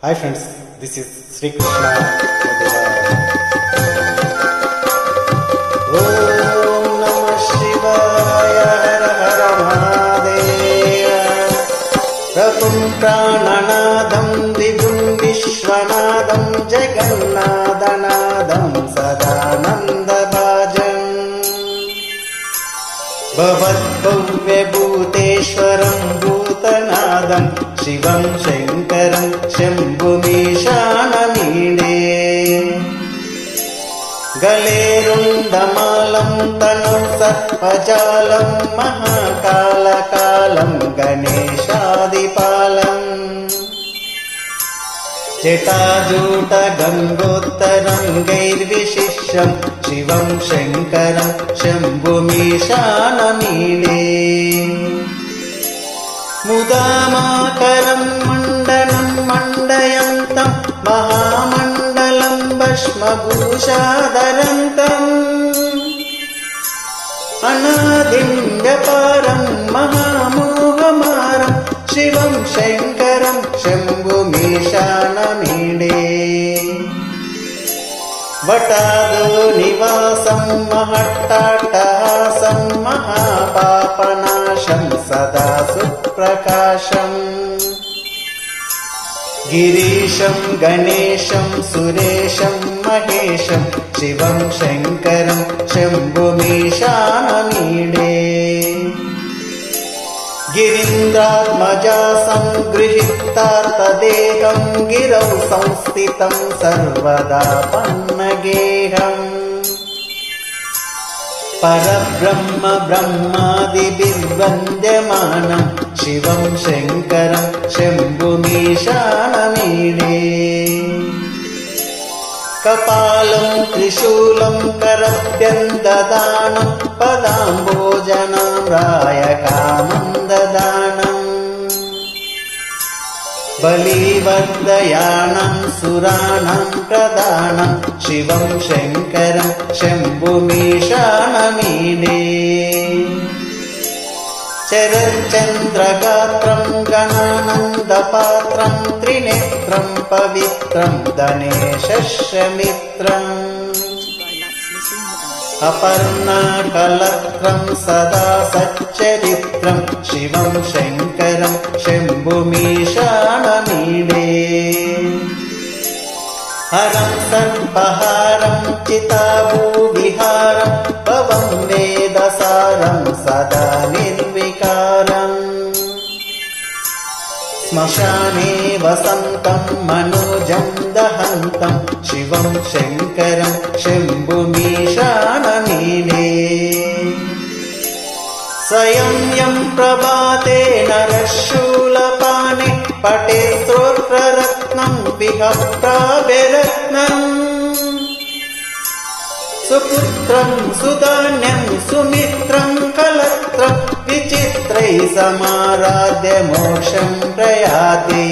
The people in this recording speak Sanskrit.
Hi friends, this is Sri Krishna. Om Namah Shivaya, Har Har Mahadeva. Prabhum Prananadam Vibhum Vishwanadam Jagannadanadam Sadananda Bhajam Bhavatbhavyabhuteshwaram Bhutanadam Shivam Shankaram Shambhumishanameede Galerundamalam Tanam Sarpajalam Mahakalakalam Ganeshadipalam Jetajuta Gangottaram Gairvishisham Shivam Shankaram Shambhumishanameede Mudamakaram Mandanam Mandayantam Mahamandalam Bhashmabhushadarantam Anadim Vyaparam Mahamohamaram Shivam Shankaram Shambhumishanameede Vatado Nivasam Mahattatahasam Mahapapanasham Sada Suprakasham Girisham Ganesham Suresham Mahesham Shivam Shankaram Shambhumishanameede Girindratmaja Samgrihitartadekam Girau Samstitam Sarvada Pannageham Parabrahma Brahmadibirvandyamanam Shivam Shankaram Shambhumishanameede Kapalam Trishulam Karabhyandadanam Padambojanam Rayakamam Dadanam Balivardhayanam Suranam Pradanam Shivam Shankaram Shambhumishanameede Charachandrakatram Gananandapatram Trinetram Pavitram Daneshashamitram Aparna Kalatram Sada Satcharitram Shivam Shankaram Shambhumishanameede Haram Sarpaharam Chitabhuviharam Pavam Vedasaram Sada Nirvikaram Smashane Vasantam Manojam Dahantam Shivam Shankaram Shambhumishanameede Swayam Yam Prabhate Narashulapane Pate Stotraratnam Vihapraveratnam Suputram Sudanyam Sumitram Kalatram Vichitrai Samaradya Moksham Prayate